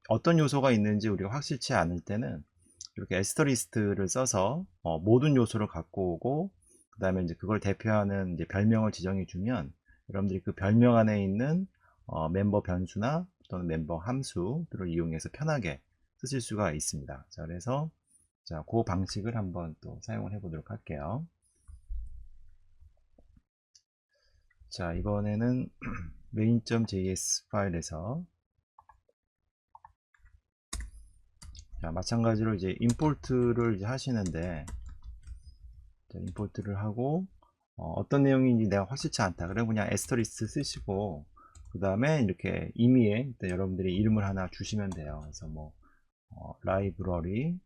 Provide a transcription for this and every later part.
어떤 요소가 있는지 우리가 확실치 않을 때는 이렇게 에스터리스트를 써서 모든 요소를 갖고 오고, 그 다음에 이제 그걸 대표하는 이제 별명을 지정해 주면 여러분들이 그 별명 안에 있는 멤버 변수나 또는 멤버 함수들을 이용해서 편하게 쓰실 수가 있습니다. 자, 그래서 자, 그 방식을 한번 또 사용을 해 보도록 할게요. 자, 이번에는 main.js 파일에서 자, 마찬가지로 이제 임포트를 이제 하시는데, 자, 임포트를 하고 어떤 내용인지 내가 확실치 않다. 그래 그냥 에스터리스 쓰시고, 그 다음에 이렇게 임의에 일단 여러분들이 이름을 하나 주시면 돼요. 그래서 뭐 라이브러리,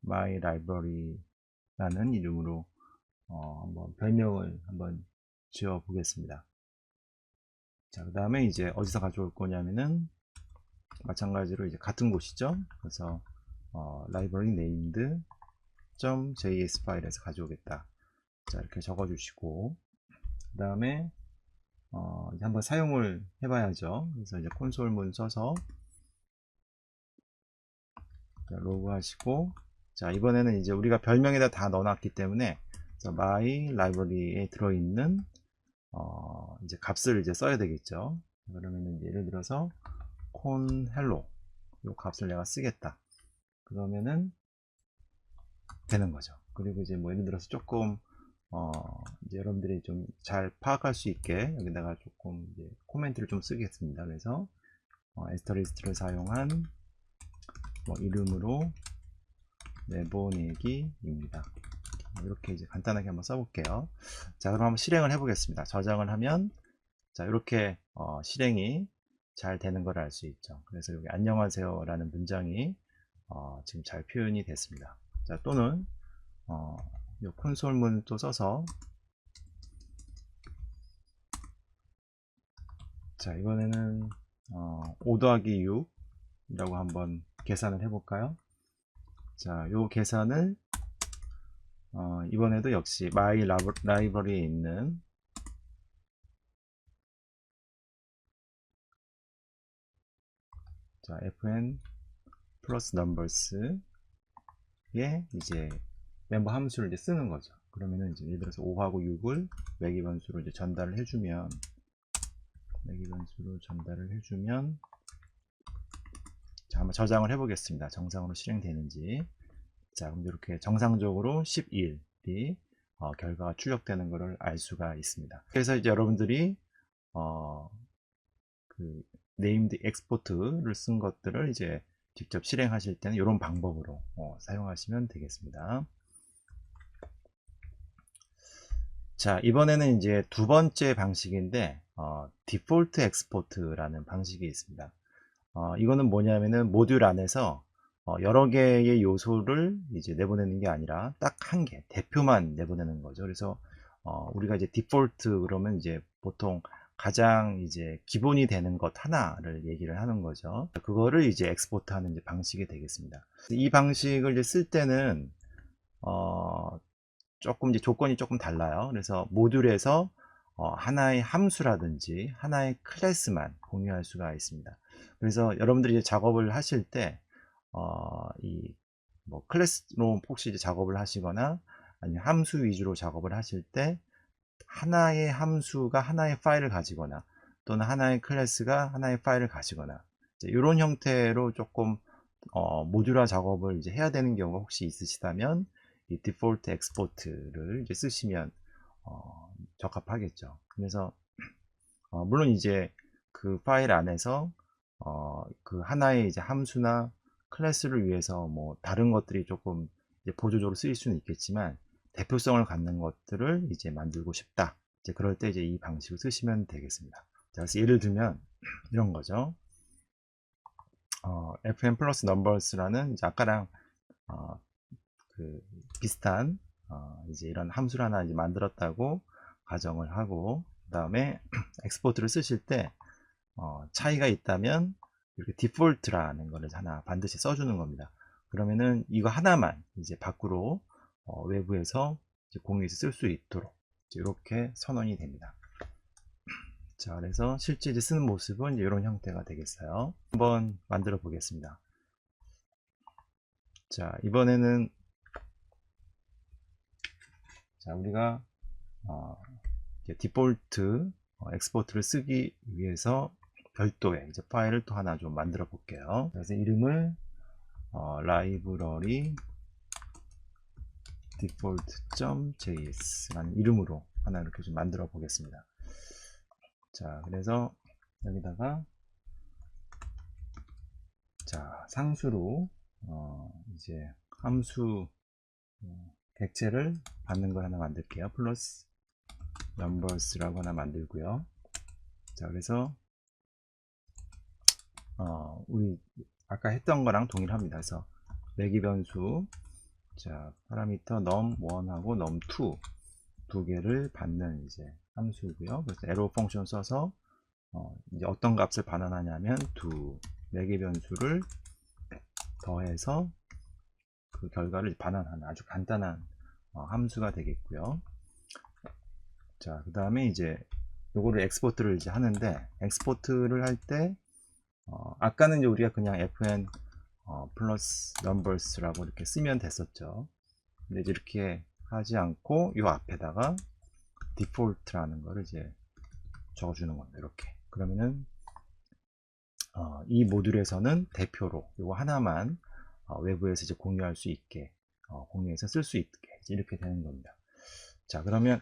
my library라는 이름으로 한번 별명을 한번 지어 보겠습니다. 자, 그 다음에 이제 어디서 가져올 거냐면은 마찬가지로 이제 같은 곳이죠. 그래서 library named .js 파일에서 가져오겠다. 자, 이렇게 적어 주시고, 그 다음에 이제 한번 사용을 해봐야죠. 그래서 이제 콘솔 문 써서 로그 하시고, 자, 이번에는 이제 우리가 별명에다 다 넣어놨기 때문에 my library에 들어있는 이제 값을 이제 써야 되겠죠. 그러면 이제 예를 들어서 con hello 이 값을 내가 쓰겠다. 그러면은 되는 거죠. 그리고 이제 뭐 예를 들어서 조금 이제 여러분들이 좀 잘 파악할 수 있게 여기다가 조금 이제 코멘트를 좀 쓰겠습니다. 그래서 에스터리스트를 사용한 뭐 이름으로 내보내기입니다. 이렇게 이제 간단하게 한번 써볼게요. 자, 그럼 한번 실행을 해보겠습니다. 저장을 하면 자, 이렇게 실행이 잘 되는 걸 알 수 있죠. 그래서 여기 안녕하세요 라는 문장이 지금 잘 표현이 됐습니다. 자, 또는 이 콘솔문을 또 써서 자, 이번에는 5 더하기 6 이라고 한번 계산을 해볼까요? 자, 요 계산을 이번에도 역시 my library에 있는 자, fn 플러스 numbers에 이제 멤버 함수를 이제 쓰는 거죠. 그러면은 이제 예를 들어서 5하고 6을 매기 변수로 이제 전달을 해주면 자, 한번 저장을 해보겠습니다. 정상으로 실행되는지. 자, 그럼 이렇게 정상적으로 11이 결과가 출력되는 것을 알 수가 있습니다. 그래서 이제 여러분들이 그 named export를 쓴 것들을 이제 직접 실행하실 때는 이런 방법으로 사용하시면 되겠습니다. 자, 이번에는 이제 두 번째 방식인데 디폴트 엑스포트라는 방식이 있습니다. 이거는 뭐냐면은 모듈 안에서 여러 개의 요소를 이제 내보내는 게 아니라 딱 한 개, 대표만 내보내는 거죠. 그래서 우리가 이제 디폴트 그러면 이제 보통 가장 이제 기본이 되는 것 하나를 얘기를 하는 거죠. 그거를 이제 엑스포트 하는 이제 방식이 되겠습니다. 이 방식을 이제 쓸 때는 조금 이제 조건이 조금 달라요. 그래서 모듈에서 하나의 함수라든지 하나의 클래스만 공유할 수가 있습니다. 그래서 여러분들이 이제 작업을 하실 때 이 뭐 클래스로 혹시 이제 작업을 하시거나 아니면 함수 위주로 작업을 하실 때 하나의 함수가 하나의 파일을 가지거나 또는 하나의 클래스가 하나의 파일을 가지거나 이런 형태로 조금 모듈화 작업을 이제 해야 되는 경우가 혹시 있으시다면 이 디폴트 엑스포트를 이제 쓰시면 적합하겠죠. 그래서 물론 이제 그 파일 안에서 그 하나의 이제 함수나 클래스를 위해서 뭐 다른 것들이 조금 이제 보조적으로 쓰일 수는 있겠지만 대표성을 갖는 것들을 이제 만들고 싶다. 이제 그럴 때 이제 이 방식을 쓰시면 되겠습니다. 자, 그래서 예를 들면 이런 거죠. fn 플러스 넘버스라는 이제 아까랑 그 비슷한 이제 이런 함수를 하나 이제 만들었다고 가정을 하고, 그 다음에 엑스포트를 쓰실 때 차이가 있다면 이렇게 디폴트라는 거를 하나 반드시 써주는 겁니다. 그러면은 이거 하나만 이제 밖으로 외부에서 이제 공유해서 쓸 수 있도록 이렇게 선언이 됩니다. 자, 그래서 실제 이제 쓰는 모습은 이런 형태가 되겠어요. 한번 만들어 보겠습니다. 자, 이번에는 자, 우리가 디폴트 엑스포트를 쓰기 위해서 별도의 이제 파일을 또 하나 좀 만들어 볼게요. 그래서 이름을 library default.js 라는 이름으로 하나 이렇게 좀 만들어 보겠습니다. 자, 그래서 여기다가 자, 상수로 이제 함수 객체를 받는 걸 하나 만들게요. 플러스 numbers라고 하나 만들고요. 자, 그래서 우리 아까 했던 거랑 동일합니다. 그래서 매기 변수 자, 파라미터 num1하고 num2 두 개를 받는 이제 함수고요. 그래서 arrow 펑션 써서 이제 어떤 값을 반환하냐면 두 매기 변수를 더해서 그 결과를 반환하는 아주 간단한 함수가 되겠고요. 자, 그 다음에 이제 요거를 엑스포트를 이제 하는데 엑스포트를 할 때 아까는 이제 우리가 그냥 fn 플러스 넘버스라고 이렇게 쓰면 됐었죠. 근데 이제 이렇게 하지 않고 요 앞에다가 디폴트라는 거를 이제 적어주는 겁니다. 이렇게 그러면은 이 모듈에서는 대표로 요거 하나만 외부에서 이제 공유할 수 있게 공유해서 쓸 수 있게 이렇게 되는 겁니다. 자, 그러면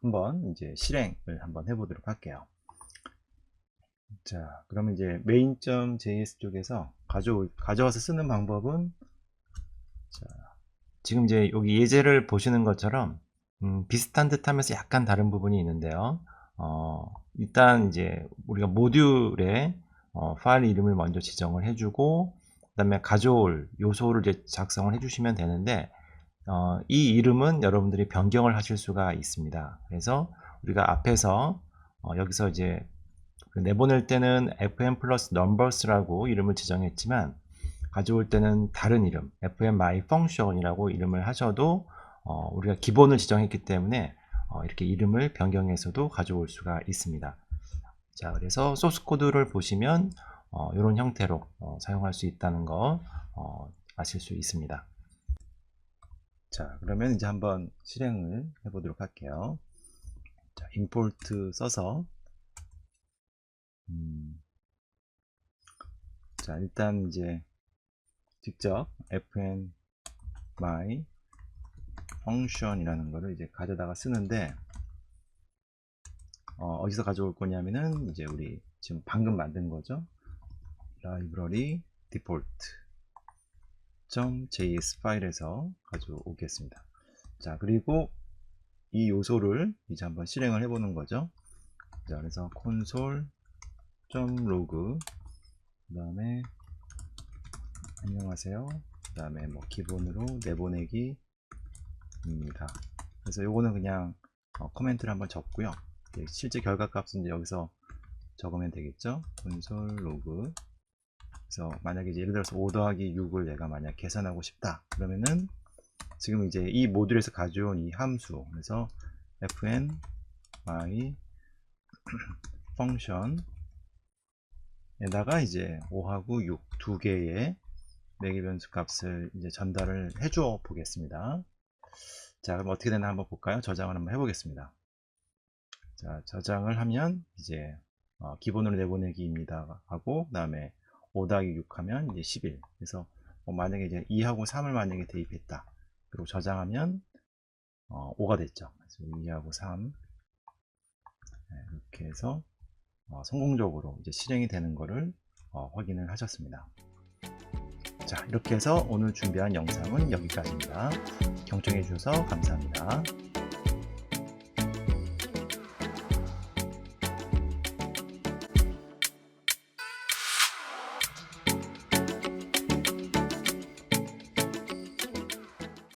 한번 이제 실행을 한번 해보도록 할게요. 자, 그러면 이제 main.js 쪽에서 가져와서 쓰는 방법은 자, 지금 이제 여기 예제를 보시는 것처럼 비슷한 듯 하면서 약간 다른 부분이 있는데요. 일단 이제 우리가 모듈에 파일 이름을 먼저 지정을 해주고 그 다음에 가져올 요소를 이제 작성을 해주시면 되는데 이 이름은 여러분들이 변경을 하실 수가 있습니다. 그래서 우리가 앞에서 여기서 이제 내보낼 때는 fn 플러스 numbers라고 이름을 지정했지만 가져올 때는 다른 이름 fn my function이라고 이름을 하셔도 우리가 기본을 지정했기 때문에 이렇게 이름을 변경해서도 가져올 수가 있습니다. 자, 그래서 소스 코드를 보시면 이런 형태로 사용할 수 있다는 거 아실 수 있습니다. 자, 그러면 이제 한번 실행을 해 보도록 할게요. 자, import 써서 자, 일단 이제 직접 fn my function이라는 거를 이제 가져다가 쓰는데 어디서 가져올 거냐면은 이제 우리 지금 방금 만든 거죠. library default.js 파일에서 가져오겠습니다. 자, 그리고 이 요소를 이제 한번 실행을 해보는 거죠. 자, 그래서 console.log 그 다음에 안녕하세요. 그 다음에 뭐 기본으로 내보내기 입니다. 그래서 요거는 그냥 코멘트를 한번 적고요. 실제 결과 값은 이제 여기서 적으면 되겠죠. console log 그래서 만약에 이제 예를 들어서 5 더하기 6을 내가 만약 계산하고 싶다 그러면은 지금 이제 이 모듈에서 가져온 이 함수 그래서 fn my function 에다가 이제 5하고 6 두 개의 매기 변수 값을 이제 전달을 해줘 보겠습니다. 자, 그럼 어떻게 되나 한번 볼까요? 저장을 한번 해보겠습니다. 자, 저장을 하면 이제 기본으로 내보내기입니다 하고 그 다음에 5 더하기 6 하면 이제 11 그래서 만약에 이제 2하고 3을 만약에 대입했다 그리고 저장하면 5가 됐죠. 그래서 2하고 3 네, 이렇게 해서 성공적으로 이제 실행이 되는 것을 확인을 하셨습니다. 자, 이렇게 해서 오늘 준비한 영상은 여기까지입니다. 경청해 주셔서 감사합니다.